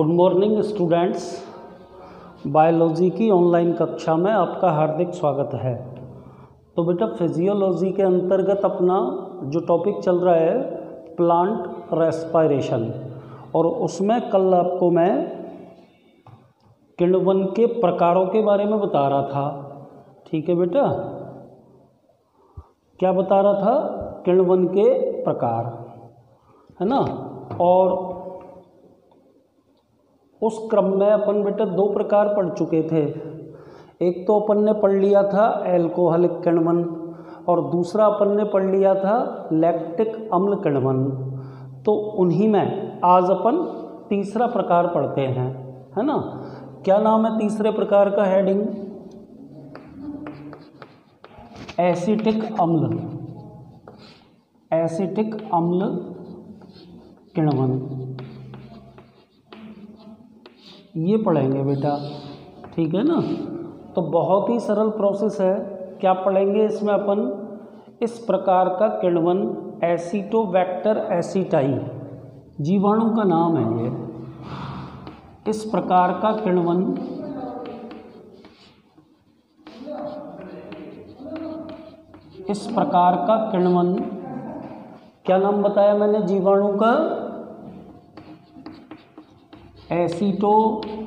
Good morning students. Biology की online कक्षा में आपका हार्दिक स्वागत है। तो बेटा फिजियोलॉजी के अंतर्गत अपना जो टॉपिक चल रहा है प्लांट रेस्पिरेशन, और उसमें कल आपको मैं किण्वन के प्रकारों के बारे में बता रहा था। ठीक है बेटा, क्या बता रहा था? किण्वन के प्रकार, है ना। और उस क्रम में अपन बेटा दो प्रकार पढ़ चुके थे। एक तो अपन ने पढ़ लिया था एल्कोहलिक किण्वन, और दूसरा अपन ने पढ़ लिया था लैक्टिक अम्ल किण्वन। तो उन्हीं में आज अपन तीसरा प्रकार पढ़ते हैं, है ना। क्या नाम है तीसरे प्रकार का? हेडिंग एसिटिक अम्ल, एसिटिक अम्ल किण्वन, ये पढ़ेंगे बेटा। ठीक है ना। तो बहुत ही सरल प्रोसेस है। क्या पढ़ेंगे इसमें अपन? इस प्रकार का किण्वन एसिटोबैक्टर एसिटाई, जीवाणु का नाम है ये। इस प्रकार का किण्वन क्या नाम बताया मैंने जीवाणु का? एसिटोबैक्टर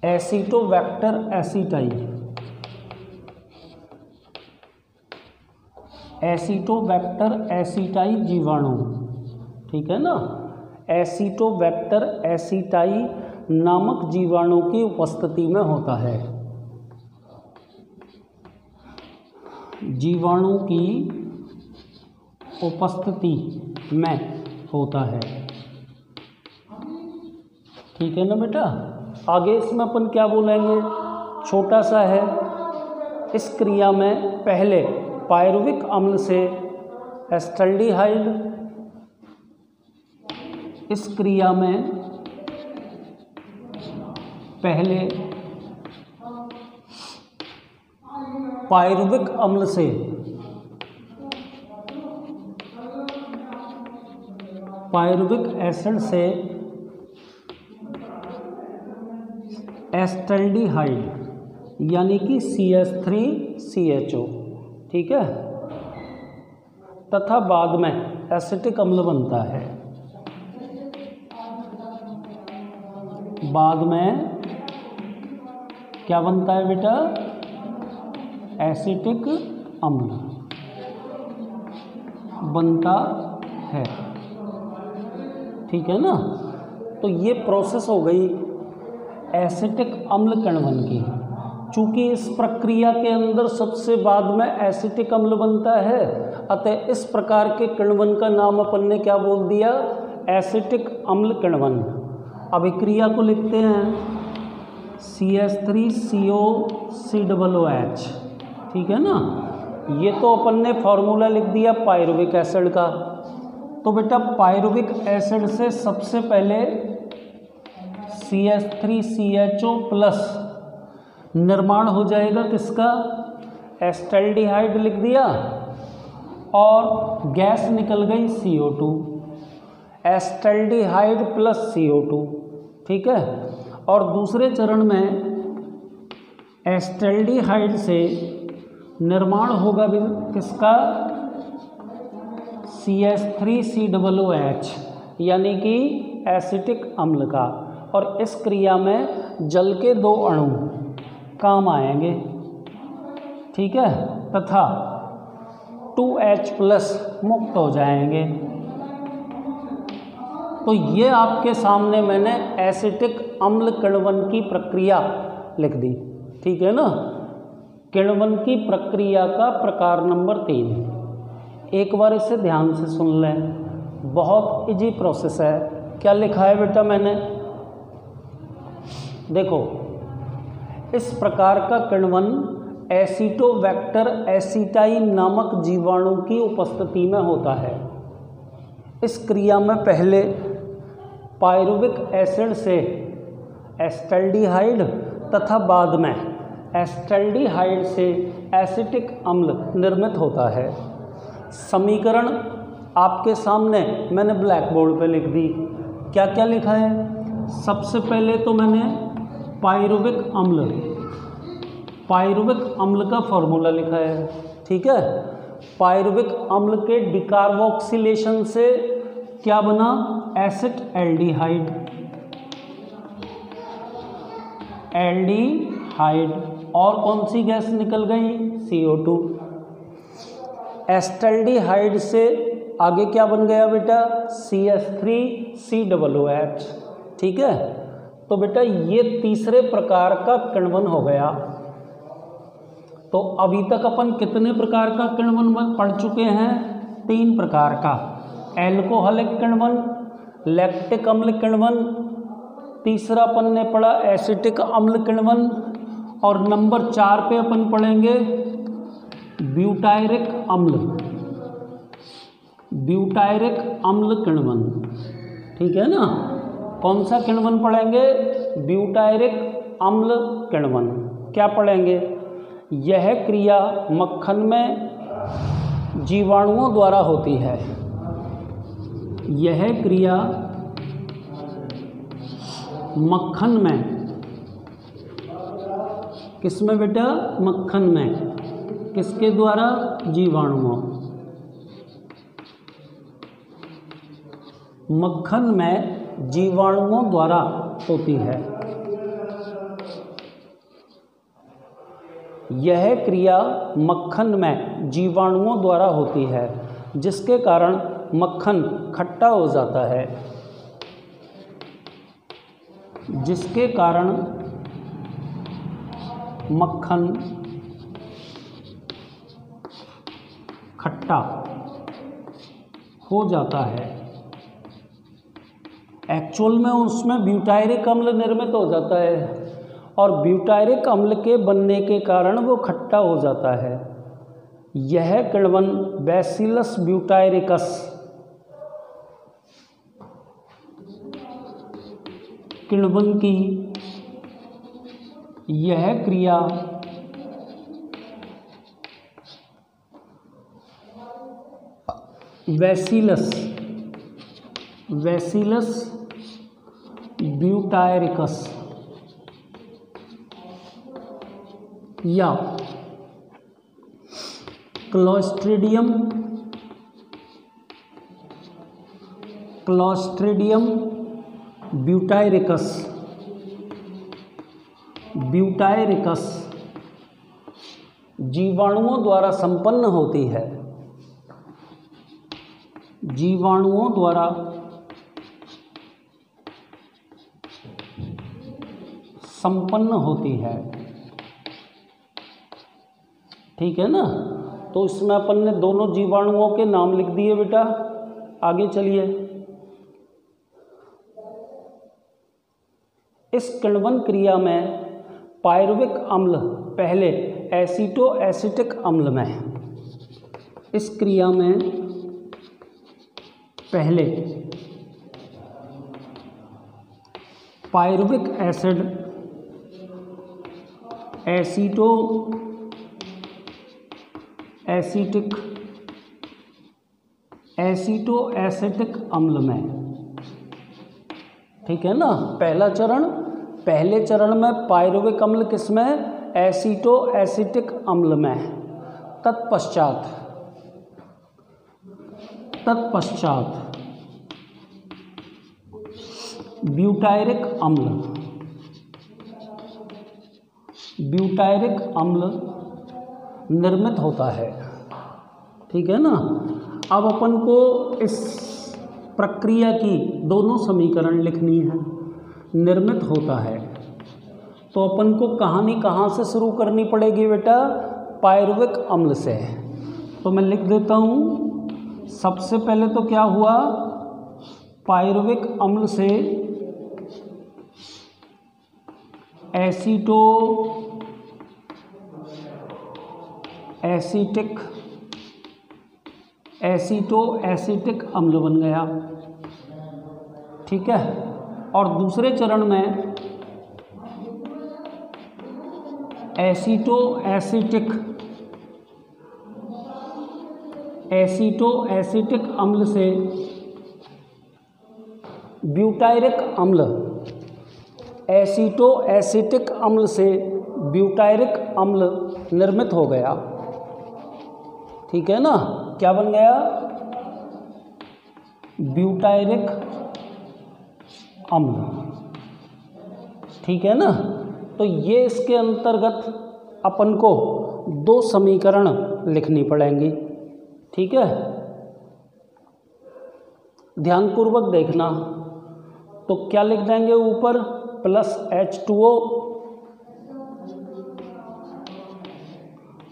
एसिटाई, एसिटोबैक्टर एसिटाई जीवाणु। ठीक है ना। एसिटोबैक्टर एसिटाई नामक जीवाणु की उपस्थिति में होता है, जीवाणु की उपस्थिति में होता है। ठीक है ना बेटा। आगे इसमें अपन क्या बोलेंगे? छोटा सा है। इस क्रिया में पहले पायरुविक अम्ल से एस्टल्डिहाइड, इस क्रिया में पहले पायरुविक अम्ल से पायरुविक एसिड से एस्टल्डिहाइड यानी कि CH3CHO, ठीक है, तथा बाद में एसिटिक अम्ल बनता है। बाद में क्या बनता है बेटा? एसिटिक अम्ल बनता है। ठीक है ना। तो ये प्रोसेस हो गई एसिटिक अम्ल किण्वन की। चूंकि इस प्रक्रिया के अंदर सबसे बाद में एसिटिक अम्ल बनता है, अतः इस प्रकार के किण्वन का नाम अपन ने क्या बोल दिया? एसिटिक अम्ल किण्वन। अभिक्रिया को लिखते हैं CH3COCOOH। ठीक है ना। ये तो अपन ने फॉर्मूला लिख दिया पायरुविक एसिड का। तो बेटा पायरुविक एसिड से सबसे पहले CH3CHO प्लस निर्माण हो जाएगा किसका? एस्टल्डिहाइड लिख दिया, और गैस निकल गई CO2, एस्टल्डिहाइड प्लस CO2। ठीक है। और दूसरे चरण में एस्टल्डिहाइड से निर्माण होगा भी किसका? CH3COOH यानी कि एसिटिक अम्ल का। और इस क्रिया में जल के दो अणु काम आएंगे। ठीक है। तथा 2H प्लस मुक्त हो जाएंगे। तो ये आपके सामने मैंने एसिटिक अम्ल किण्वन की प्रक्रिया लिख दी। ठीक है ना। किण्वन की प्रक्रिया का प्रकार नंबर 3। एक बार इसे ध्यान से सुन लें, बहुत इजी प्रोसेस है। क्या लिखा है बेटा मैंने? देखो, इस प्रकार का किण्वन एसिटोबैक्टर एसिटाई नामक जीवाणु की उपस्थिति में होता है। इस क्रिया में पहले पायरुविक एसिड से एस्टल्डिहाइड तथा बाद में एस्टल्डिहाइड से एसिटिक अम्ल निर्मित होता है। समीकरण आपके सामने मैंने ब्लैक बोर्ड पे लिख दी। क्या क्या लिखा है? सबसे पहले तो मैंने पायरुविक अम्ल का फॉर्मूला लिखा है। ठीक है, पायरुविक अम्ल के डिकार्बोक्सिलेशन से क्या बना? Acid aldehyde. और कौन सी गैस निकल गई? CO2। एस्टल्डिहाइड से आगे क्या बन गया बेटा? CH3COOH। ठीक है, तो बेटा ये तीसरे प्रकार का किण्वन हो गया। तो अभी तक अपन कितने प्रकार का किण्वन पढ़ चुके हैं? 3 प्रकार का। एल्कोहलिक किण्वन, लैक्टिक अम्ल किण्वन, तीसरा अपन ने पढ़ा एसिटिक अम्ल किण्वन, और नंबर 4 पे अपन पढ़ेंगे ब्यूटायरिक अम्ल किण्वन। ठीक है ना? कौन सा किण्वन पढ़ेंगे? ब्यूटायरिक अम्ल किण्वन। क्या पढ़ेंगे? यह क्रिया मक्खन में जीवाणुओं द्वारा होती है। यह क्रिया मक्खन में, किसमें बेटा? मक्खन में। किसके द्वारा? जीवाणुओं। मक्खन में जीवाणुओं द्वारा होती है। यह क्रिया मक्खन में जीवाणुओं द्वारा होती है, जिसके कारण मक्खन खट्टा हो जाता है। जिसके कारण मक्खन खट्टा हो जाता है। एक्चुअल में उसमें ब्यूटायरिक अम्ल निर्मित हो जाता है, और ब्यूटायरिक अम्ल के बनने के कारण वो खट्टा हो जाता है। यह किण्वन बैसिलस ब्यूटायरिकस किण्वन की यह क्रिया बैसिलस ब्यूटायरिकस या क्लोस्ट्रिडियम ब्यूटायरिकस जीवाणुओं द्वारा संपन्न होती है। जीवाणुओं द्वारा संपन्न होती है। ठीक है ना? तो इसमें अपन ने दोनों जीवाणुओं के नाम लिख दिए बेटा। आगे चलिए। इस किण्वन क्रिया में पायरुविक अम्ल पहले एसीटो एसिटिक अम्ल में, इस क्रिया में पहले पायरुविक एसिड एसीटो एसिटिक अम्ल में। ठीक है ना? पहले चरण में पायरुविक अम्ल किसमें? एसीटो एसिटिक अम्ल में। तत्पश्चात ब्यूटायरिक अम्ल निर्मित होता है। ठीक है ना? अब अपन को इस प्रक्रिया की दोनों समीकरण लिखनी है। निर्मित होता है तो अपन को कहानी कहाँ से शुरू करनी पड़ेगी बेटा? पायरुविक अम्ल से। तो मैं लिख देता हूँ। सबसे पहले तो क्या हुआ? पायरुविक अम्ल से एसीटो एसिटिक अम्ल बन गया। ठीक है? और दूसरे चरण में एसीटो एसिटिक एसीटो एसिटिक अम्ल से ब्यूटायरिक अम्ल, एसीटो एसिटिक अम्ल से ब्यूटायरिक अम्ल निर्मित हो गया। ठीक है ना, क्या बन गया? ब्यूटायरिक अम्ल। ठीक है ना, तो ये इसके अंतर्गत अपन को 2 समीकरण लिखनी पड़ेंगी। ठीक है, ध्यानपूर्वक देखना। तो क्या लिख देंगे ऊपर? Plus H2O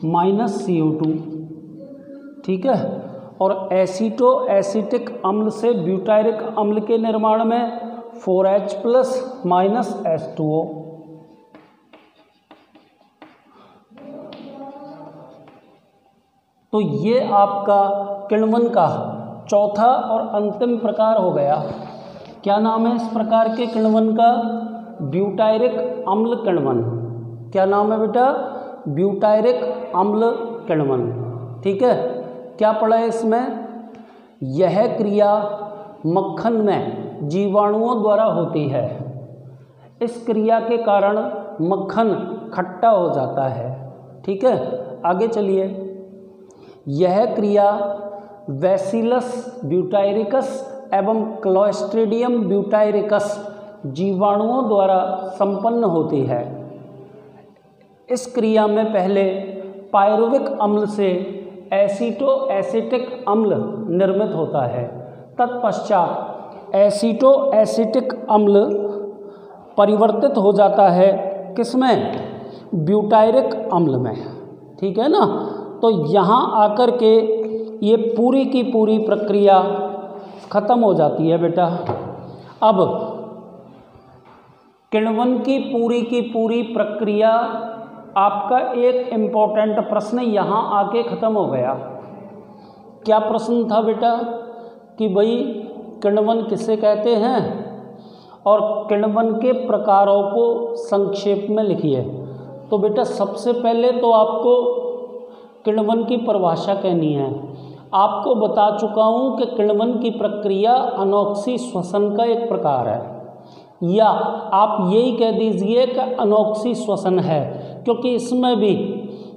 minus CO2। ठीक है, और एसीटो एसिटिक अम्ल से ब्यूटायरिक अम्ल के निर्माण में 4H प्लस माइनस H2O। तो ये आपका किण्वन का चौथा और अंतिम प्रकार हो गया। क्या नाम है इस प्रकार के किण्वन का? ब्यूटायरिक अम्ल किण्वन। क्या नाम है बेटा? ब्यूटायरिक अम्ल किण्वन। ठीक है, क्या पढ़ा है इसमें? यह क्रिया मक्खन में जीवाणुओं द्वारा होती है। इस क्रिया के कारण मक्खन खट्टा हो जाता है। ठीक है, आगे चलिए। यह क्रिया बैसिलस ब्यूटायरिकस एवं क्लोस्ट्रीडियम ब्यूटायरिकस जीवाणुओं द्वारा संपन्न होती है। इस क्रिया में पहले पायरुविक अम्ल से एसीटो एसिटिक अम्ल निर्मित होता है। तत्पश्चात एसीटो एसिटिक अम्ल परिवर्तित हो जाता है किसमें? ब्यूटायरिक अम्ल में। ठीक है ना, तो यहाँ आकर के ये पूरी की पूरी प्रक्रिया खत्म हो जाती है बेटा। अब किण्वन की पूरी प्रक्रिया आपका एक इम्पोर्टेंट प्रश्न यहाँ आके ख़त्म हो गया। क्या प्रश्न था बेटा? कि भाई किण्वन किसे कहते हैं और किण्वन के प्रकारों को संक्षेप में लिखिए। तो बेटा सबसे पहले तो आपको किण्वन की परिभाषा कहनी है। आपको बता चुका हूँ कि किण्वन की प्रक्रिया अनोक्सी श्वसन का एक प्रकार है, या आप यही कह दीजिए कि अनोक्सी श्वसन है, क्योंकि इसमें भी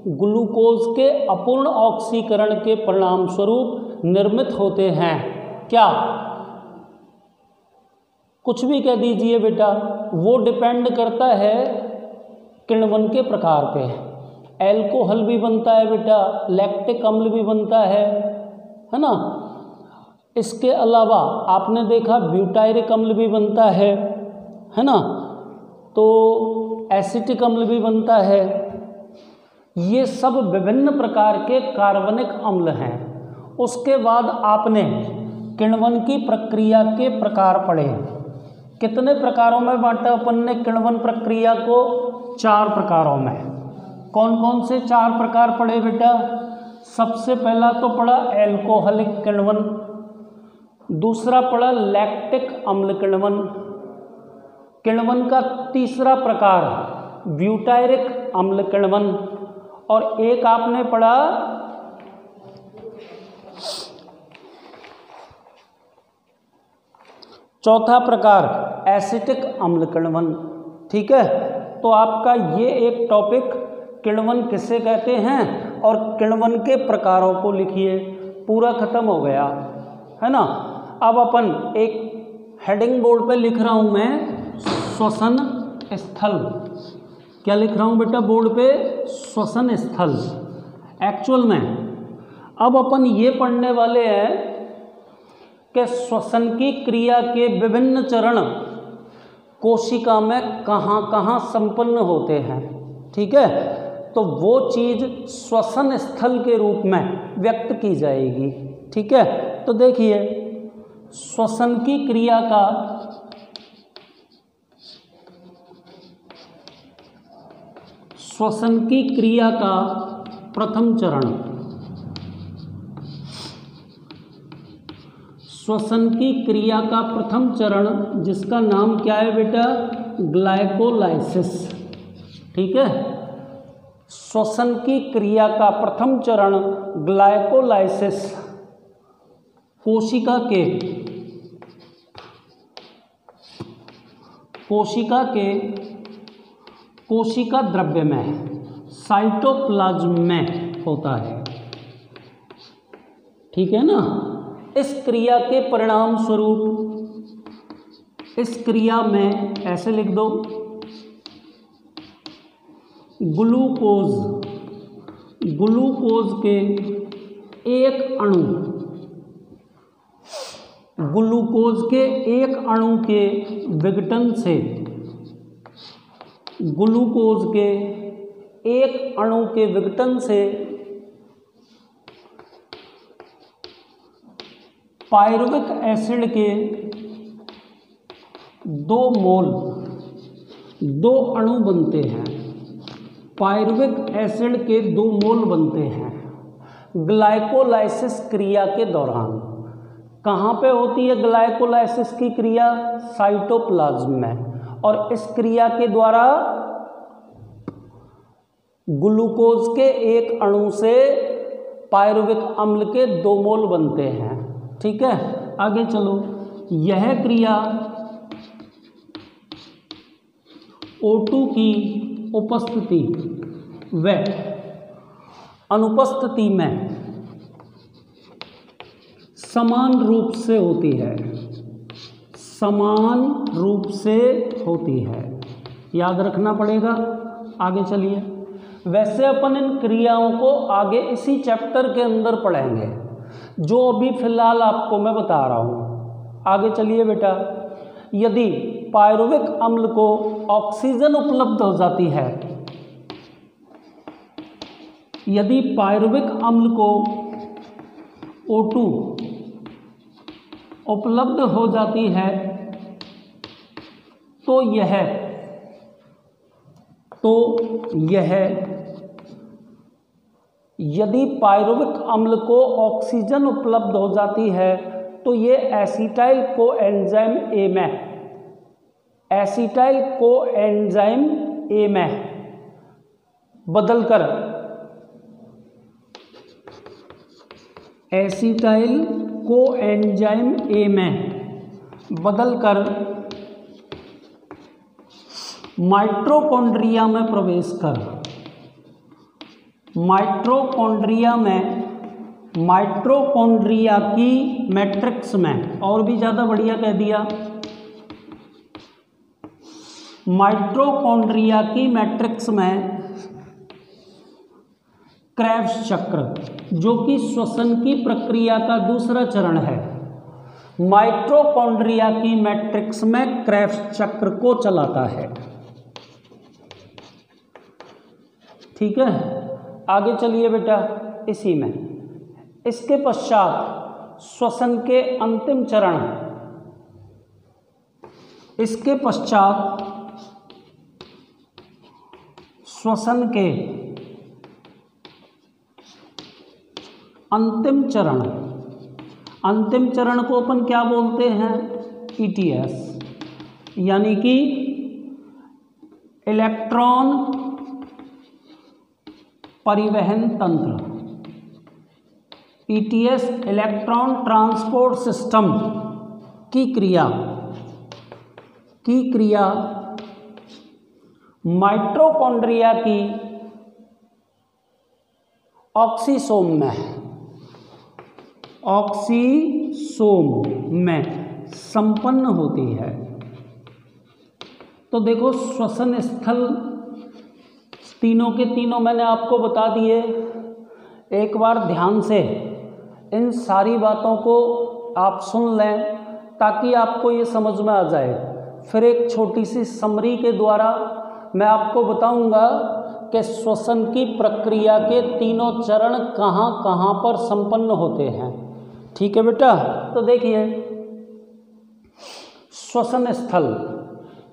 ग्लूकोज के अपूर्ण ऑक्सीकरण के परिणाम स्वरूप निर्मित होते हैं। क्या? कुछ भी कह दीजिए बेटा, वो डिपेंड करता है किण्वन के प्रकार पे। एल्कोहल भी बनता है बेटा, लैक्टिक अम्ल भी बनता है ना। इसके अलावा आपने देखा ब्यूटायरिक अम्ल भी बनता है ना, तो एसिटिक अम्ल भी बनता है। ये सब विभिन्न प्रकार के कार्बनिक अम्ल हैं। उसके बाद आपने किण्वन की प्रक्रिया के प्रकार पढ़े। कितने प्रकारों में बांटा अपन ने किण्वन प्रक्रिया को? 4 प्रकारों में। कौन कौन से 4 प्रकार पढ़े बेटा? सबसे पहला तो पढ़ा एल्कोहलिक किण्वन, दूसरा पढ़ा लैक्टिक अम्ल किण्वन, किण्वन का तीसरा प्रकार ब्यूटायरिक अम्ल किण्वन, और एक आपने पढ़ा चौथा प्रकार एसिटिक अम्ल किण्वन। ठीक है, तो आपका ये एक टॉपिक किण्वन किसे कहते हैं और किण्वन के प्रकारों को लिखिए, पूरा खत्म हो गया है ना। अब अपन एक हेडिंग बोर्ड पे लिख रहा हूँ मैं, श्वसन स्थल। क्या लिख रहा हूँ बेटा बोर्ड पे? श्वसन स्थल। एक्चुअल में अब अपन ये पढ़ने वाले हैं कि श्वसन की क्रिया के विभिन्न चरण कोशिका में कहाँ कहाँ संपन्न होते हैं। ठीक है, तो वो चीज़ श्वसन स्थल के रूप में व्यक्त की जाएगी। ठीक है, तो देखिए श्वसन की क्रिया का प्रथम चरण, श्वसन की क्रिया का प्रथम चरण जिसका नाम क्या है बेटा? ग्लाइकोलाइसिस। ठीक है, श्वसन की क्रिया का प्रथम चरण ग्लाइकोलाइसिस कोशिका कोशिका द्रव्य में, साइटोप्लाज्म में होता है। ठीक है ना। इस क्रिया के परिणाम स्वरूप इस क्रिया में ऐसे लिख दो, ग्लूकोज के एक अणु के विघटन से पायरुविक एसिड के 2 अणु बनते हैं। पायरुविक एसिड के 2 मोल बनते हैं ग्लाइकोलाइसिस क्रिया के दौरान। कहाँ पे होती है ग्लाइकोलाइसिस की क्रिया? साइटोप्लाज्म में। और इस क्रिया के द्वारा ग्लूकोज के एक अणु से पायरुविक अम्ल के 2 मोल बनते हैं। ठीक है, आगे चलो। यह क्रिया O2 की उपस्थिति व अनुपस्थिति में समान रूप से होती है। याद रखना पड़ेगा। आगे चलिए। वैसे अपन इन क्रियाओं को आगे इसी चैप्टर के अंदर पढ़ेंगे, जो अभी फिलहाल आपको मैं बता रहा हूँ। आगे चलिए बेटा। यदि पायरुविक अम्ल को ऑक्सीजन उपलब्ध हो जाती है, यदि पायरुविक अम्ल को O2 उपलब्ध हो जाती है, तो यह यदि पायरुविक अम्ल को ऑक्सीजन उपलब्ध हो जाती है, तो ये एसिटाइल कोएंजाइम ए में बदलकर माइटोकॉन्ड्रिया में प्रवेश कर माइटोकॉन्ड्रिया की मैट्रिक्स में, और भी ज़्यादा बढ़िया कह दिया, माइटोकॉन्ड्रिया की मैट्रिक्स में क्रेब्स चक्र, जो कि श्वसन की प्रक्रिया का दूसरा चरण है, माइटोकॉन्ड्रिया की मैट्रिक्स में क्रेब्स चक्र को चलाता है। ठीक है, आगे चलिए बेटा। इसी में इसके पश्चात श्वसन के अंतिम चरण, इसके पश्चात श्वसन के अंतिम चरण को अपन क्या बोलते हैं? ETS, यानी कि इलेक्ट्रॉन परिवहन तंत्र। ETS इलेक्ट्रॉन ट्रांसपोर्ट सिस्टम की क्रिया माइटोकॉन्ड्रिया की ऑक्सीसोम में संपन्न होती है। तो देखो, श्वसन स्थल तीनों के तीनों मैंने आपको बता दिए। एक बार ध्यान से इन सारी बातों को आप सुन लें, ताकि आपको ये समझ में आ जाए। फिर एक छोटी सी समरी के द्वारा मैं आपको बताऊंगा कि श्वसन की प्रक्रिया के तीनों चरण कहाँ कहाँ पर संपन्न होते हैं। ठीक है बेटा। तो देखिए, श्वसन स्थल,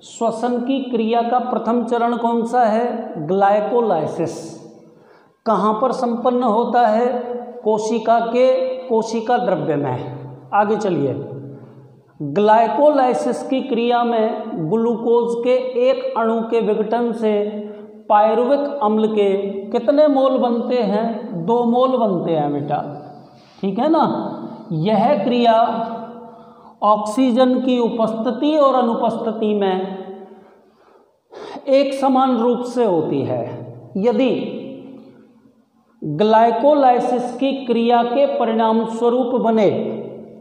श्वसन की क्रिया का प्रथम चरण कौन सा है? ग्लाइकोलाइसिस। कहाँ पर संपन्न होता है? कोशिका द्रव्य में। आगे चलिए। ग्लाइकोलाइसिस की क्रिया में ग्लूकोज के एक अणु के विघटन से पायरुविक अम्ल के कितने मोल बनते हैं? 2 मोल बनते हैं बेटा। ठीक है ना। यह क्रिया ऑक्सीजन की उपस्थिति और अनुपस्थिति में एक समान रूप से होती है। यदि ग्लाइकोलाइसिस की क्रिया के परिणाम स्वरूप बने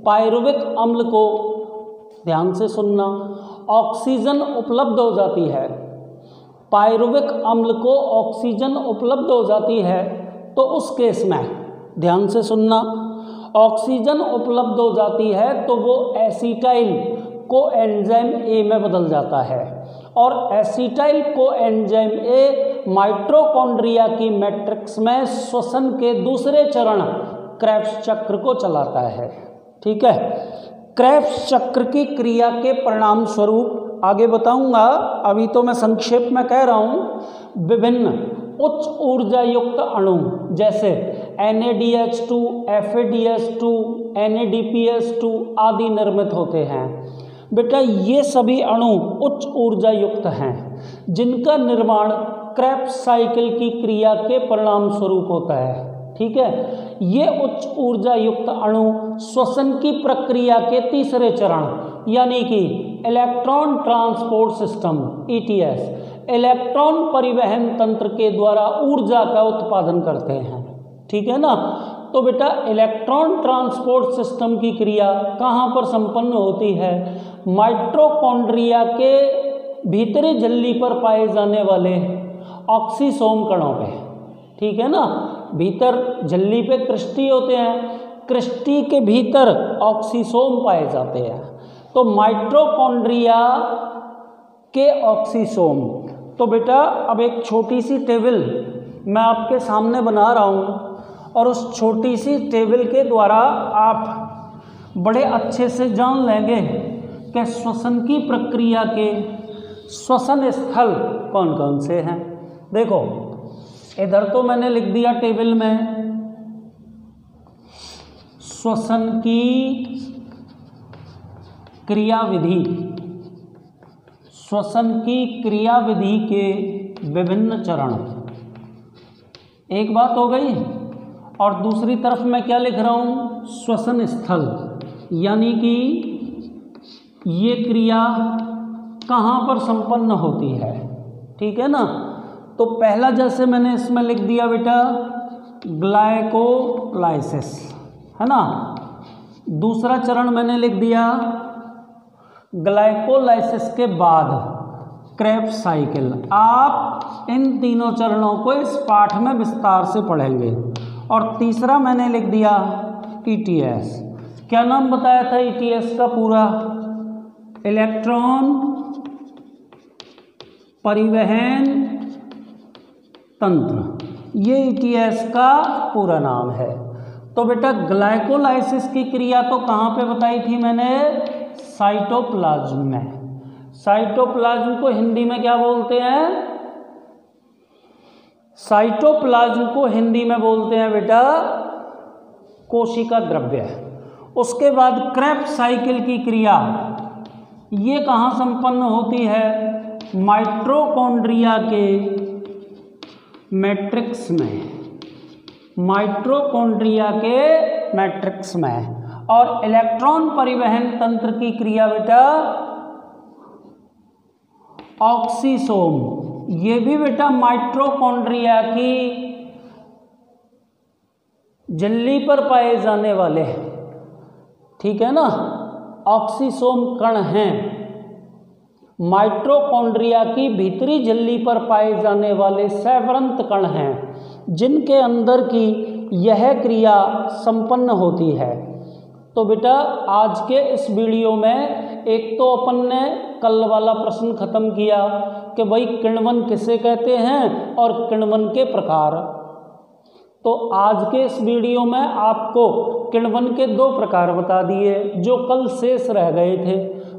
पायरुविक अम्ल को, ध्यान से सुनना, ऑक्सीजन उपलब्ध हो जाती है, पायरुविक अम्ल को ऑक्सीजन उपलब्ध हो जाती है, तो उस केस में ध्यान से सुनना, ऑक्सीजन उपलब्ध हो जाती है तो वो एसिटाइल को एंजाइम ए में बदल जाता है और acetyl co enzyme A mitochondria की मैट्रिक्स में श्वसन के दूसरे चरण क्रेब्स चक्र को चलाता है। ठीक है, क्रेब्स चक्र की क्रिया के परिणाम स्वरूप आगे बताऊंगा, अभी तो मैं संक्षेप में कह रहा हूं, विभिन्न उच्च ऊर्जा युक्त अणु जैसे NADH2, FADH2, NADPH2 आदि निर्मित होते हैं। बेटा ये सभी अणु उच्च ऊर्जा युक्त हैं जिनका निर्माण क्रेब्स साइकिल की क्रिया के परिणाम स्वरूप होता है। ठीक है, ये उच्च ऊर्जा युक्त अणु श्वसन की प्रक्रिया के तीसरे चरण यानी कि electron transport system ETS, electron परिवहन तंत्र के द्वारा ऊर्जा का उत्पादन करते हैं। ठीक है ना, तो बेटा इलेक्ट्रॉन ट्रांसपोर्ट सिस्टम की क्रिया कहाँ पर संपन्न होती है? माइटोकॉन्ड्रिया के भीतरी झिल्ली पर पाए जाने वाले ऑक्सीसोम कणों पे। ठीक है ना, भीतर झिल्ली पे क्रिस्टी होते हैं, क्रिस्टी के भीतर ऑक्सीसोम पाए जाते हैं, तो माइटोकॉन्ड्रिया के ऑक्सीसोम। तो बेटा अब एक छोटी सी टेबल मैं आपके सामने बना रहा हूँ और उस छोटी सी टेबल के द्वारा आप बड़े अच्छे से जान लेंगे कि श्वसन की प्रक्रिया के श्वसन स्थल कौन कौन से हैं। देखो इधर तो मैंने लिख दिया टेबल में श्वसन की क्रियाविधि, श्वसन की क्रियाविधि के विभिन्न चरण, एक बात हो गई। और दूसरी तरफ मैं क्या लिख रहा हूँ? श्वसन स्थल, यानी कि ये क्रिया कहाँ पर संपन्न होती है। ठीक है ना, तो पहला जैसे मैंने इसमें लिख दिया बेटा ग्लाइकोलाइसिस, है ना, दूसरा चरण मैंने लिख दिया ग्लाइकोलाइसिस के बाद क्रेब्स साइकिल। आप इन तीनों चरणों को इस पाठ में विस्तार से पढ़ेंगे। और तीसरा मैंने लिख दिया ETS। क्या नाम बताया था ETS का पूरा? इलेक्ट्रॉन परिवहन तंत्र, ये ETS का पूरा नाम है। तो बेटा ग्लाइकोलाइसिस की क्रिया तो कहाँ पे बताई थी मैंने? साइटोप्लाज्म में। साइटोप्लाज्म को हिंदी में क्या बोलते हैं? साइटोप्लाज्म को हिंदी में बोलते हैं बेटा कोशिका द्रव्य। उसके बाद क्रेब्स साइकिल की क्रिया ये कहाँ संपन्न होती है? माइटोकॉन्ड्रिया के मैट्रिक्स में, माइटोकॉन्ड्रिया के मैट्रिक्स में। और इलेक्ट्रॉन परिवहन तंत्र की क्रिया बेटा ऑक्सीसोम, ये भी बेटा माइटोकॉन्ड्रिया की झिल्ली पर पाए जाने वाले, ठीक है ना, ऑक्सीसोम कण हैं। माइटोकॉन्ड्रिया की भीतरी झिल्ली पर पाए जाने वाले सैवरंत कण हैं जिनके अंदर की यह क्रिया संपन्न होती है। तो बेटा आज के इस वीडियो में एक तो अपन ने कल वाला प्रश्न खत्म किया कि भाई किण्वन किसे कहते हैं और किण्वन के प्रकार। तो आज के इस वीडियो में आपको किण्वन के 2 प्रकार बता दिए जो कल शेष रह गए थे।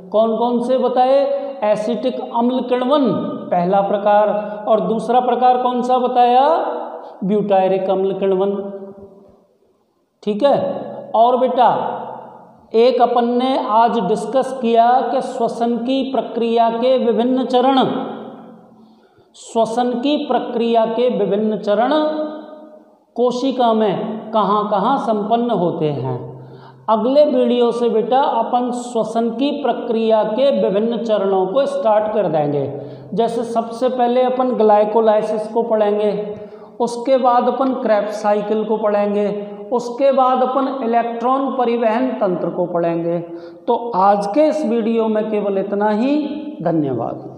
कौन कौन से बताए? एसिटिक अम्ल किण्वन पहला प्रकार, और दूसरा प्रकार कौन सा बताया? ब्यूटायरिक अम्ल किण्वन। ठीक है, और बेटा एक अपन ने आज डिस्कस किया कि श्वसन की प्रक्रिया के विभिन्न चरण, श्वसन की प्रक्रिया के विभिन्न चरण कोशिका में कहाँ कहाँ संपन्न होते हैं। अगले वीडियो से बेटा अपन श्वसन की प्रक्रिया के विभिन्न चरणों को स्टार्ट कर देंगे। जैसे सबसे पहले अपन ग्लाइकोलाइसिस को पढ़ेंगे, उसके बाद अपन क्रेब्स साइकिल को पढ़ेंगे, उसके बाद अपन इलेक्ट्रॉन परिवहन तंत्र को पढ़ेंगे। तो आज के इस वीडियो में केवल इतना ही। धन्यवाद।